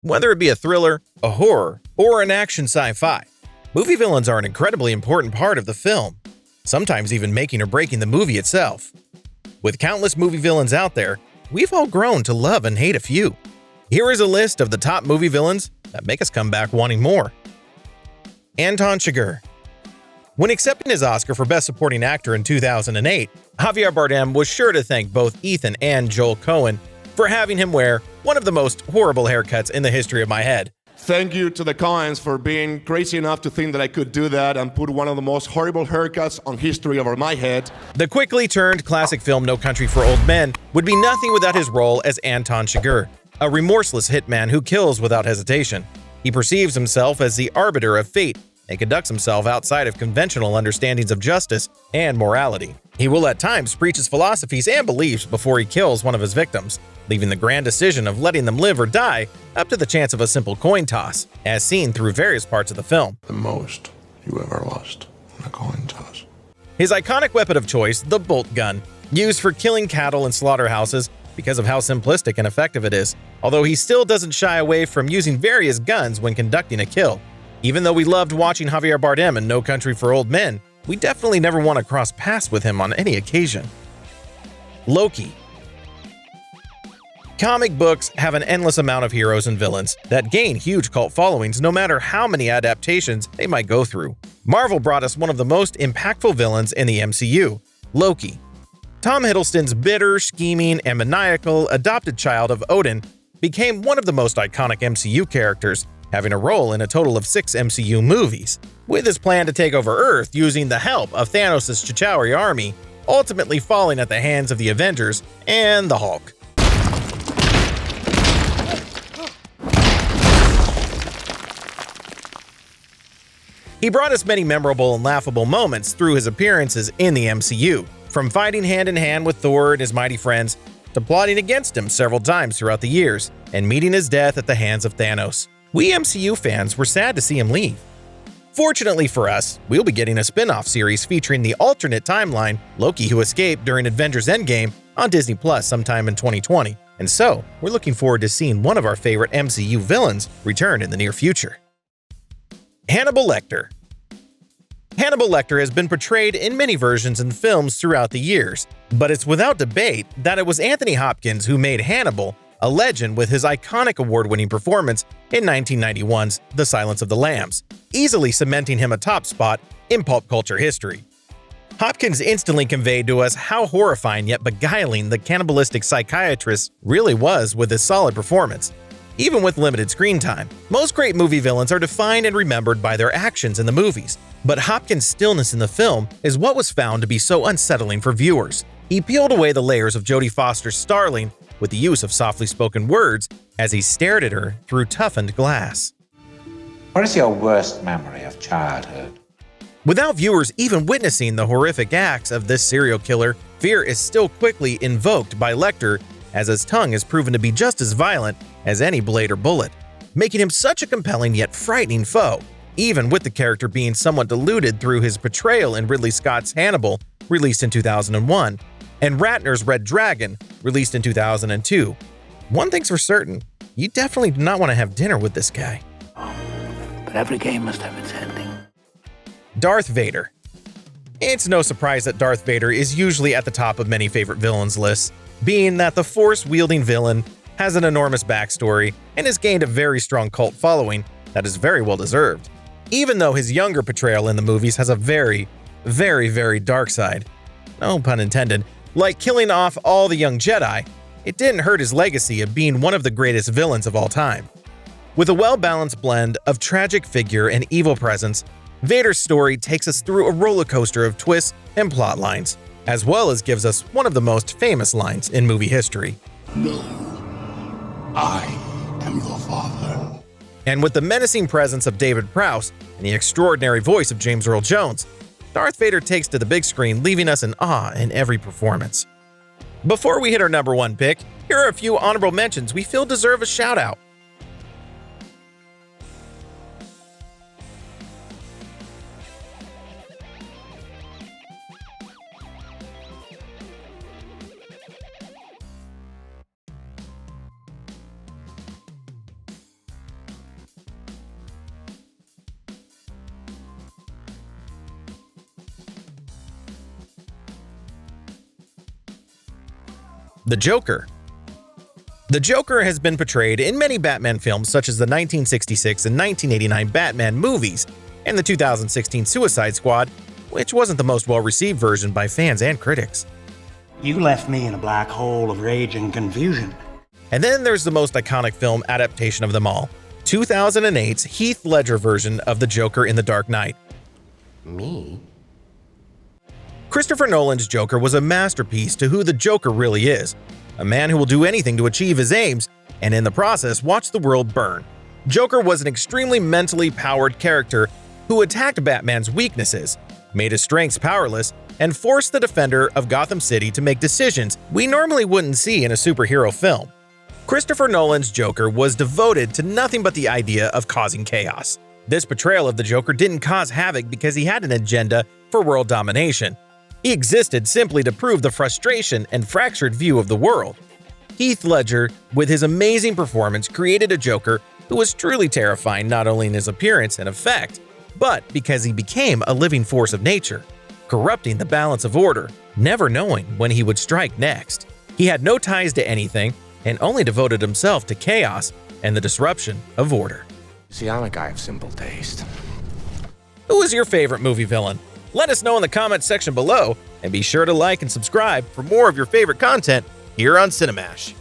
Whether it be a thriller, a horror, or an action sci-fi, movie villains are an incredibly important part of the film, sometimes even making or breaking the movie itself. With countless movie villains out there, we've all grown to love and hate a few. Here is a list of the top movie villains that make us come back wanting more. Anton Chigurh. When accepting his Oscar for Best Supporting Actor in 2008, Javier Bardem was sure to thank both Ethan and Joel Coen for having him wear one of the most horrible haircuts in the history of my head. Thank you to the Coens for being crazy enough to think that I could do that and put one of the most horrible haircuts on history over my head. The quickly turned classic film No Country for Old Men would be nothing without his role as Anton Chigurh, a remorseless hitman who kills without hesitation. He perceives himself as the arbiter of fate and conducts himself outside of conventional understandings of justice and morality. He will at times preach his philosophies and beliefs before he kills one of his victims, leaving the grand decision of letting them live or die up to the chance of a simple coin toss, as seen through various parts of the film. The most you ever lost in a coin toss. His iconic weapon of choice, the bolt gun, used for killing cattle in slaughterhouses because of how simplistic and effective it is, although he still doesn't shy away from using various guns when conducting a kill. Even though we loved watching Javier Bardem in No Country for Old Men, we definitely never want to cross paths with him on any occasion. Loki. Comic books have an endless amount of heroes and villains that gain huge cult followings no matter how many adaptations they might go through. Marvel brought us one of the most impactful villains in the MCU, Loki. Tom Hiddleston's bitter, scheming, and maniacal adopted child of Odin became one of the most iconic MCU characters, having a role in a total of 6 MCU movies, with his plan to take over Earth using the help of Thanos' Chitauri army, ultimately falling at the hands of the Avengers and the Hulk. He brought us many memorable and laughable moments through his appearances in the MCU, from fighting hand-in-hand with Thor and his mighty friends, to plotting against him several times throughout the years, and meeting his death at the hands of Thanos. We MCU fans were sad to see him leave. Fortunately for us, we'll be getting a spin-off series featuring the alternate timeline Loki who escaped during Avengers Endgame on Disney Plus sometime in 2020, and so we're looking forward to seeing one of our favorite MCU villains return in the near future. Hannibal Lecter. Hannibal Lecter has been portrayed in many versions in films throughout the years, but it's without debate that it was Anthony Hopkins who made Hannibal a legend with his iconic award-winning performance in 1991's The Silence of the Lambs, easily cementing him a top spot in pulp culture history. Hopkins instantly conveyed to us how horrifying yet beguiling the cannibalistic psychiatrist really was with his solid performance, even with limited screen time. Most great movie villains are defined and remembered by their actions in the movies, but Hopkins' stillness in the film is what was found to be so unsettling for viewers. He peeled away the layers of Jodie Foster's Starling with the use of softly spoken words as he stared at her through toughened glass. What is your worst memory of childhood? Without viewers even witnessing the horrific acts of this serial killer, fear is still quickly invoked by Lecter, as his tongue is proven to be just as violent as any blade or bullet, making him such a compelling yet frightening foe, even with the character being somewhat diluted through his portrayal in Ridley Scott's Hannibal, released in 2001, and Ratner's Red Dragon, released in 2002. One thing's for certain, you definitely do not want to have dinner with this guy. But every game must have its ending. Darth Vader. It's no surprise that Darth Vader is usually at the top of many favorite villains lists, being that the Force-wielding villain has an enormous backstory and has gained a very strong cult following that is very well deserved, even though his younger portrayal in the movies has a very, very dark side. No pun intended. Like killing off all the young Jedi, it didn't hurt his legacy of being one of the greatest villains of all time. With a well-balanced blend of tragic figure and evil presence, Vader's story takes us through a roller coaster of twists and plot lines, as well as gives us one of the most famous lines in movie history. No, I am your father. And with the menacing presence of David Prowse and the extraordinary voice of James Earl Jones, Darth Vader takes to the big screen, leaving us in awe in every performance. Before we hit our number 1 pick, here are a few honorable mentions we feel deserve a shout-out. The Joker. The Joker has been portrayed in many Batman films such as the 1966 and 1989 Batman movies and the 2016 Suicide Squad, which wasn't the most well-received version by fans and critics. You left me in a black hole of rage and confusion. And then there's the most iconic film adaptation of them all, 2008's Heath Ledger version of the Joker in The Dark Knight. Me? Christopher Nolan's Joker was a masterpiece to who the Joker really is, a man who will do anything to achieve his aims, and in the process watch the world burn. Joker was an extremely mentally powered character who attacked Batman's weaknesses, made his strengths powerless, and forced the defender of Gotham City to make decisions we normally wouldn't see in a superhero film. Christopher Nolan's Joker was devoted to nothing but the idea of causing chaos. This portrayal of the Joker didn't cause havoc because he had an agenda for world domination. He existed simply to prove the frustration and fractured view of the world. Heath Ledger, with his amazing performance, created a Joker who was truly terrifying not only in his appearance and effect, but because he became a living force of nature, corrupting the balance of order, never knowing when he would strike next. He had no ties to anything and only devoted himself to chaos and the disruption of order. See, I'm a guy of simple taste. Who is your favorite movie villain? Let us know in the comments section below, and be sure to like and subscribe for more of your favorite content here on Cinemash.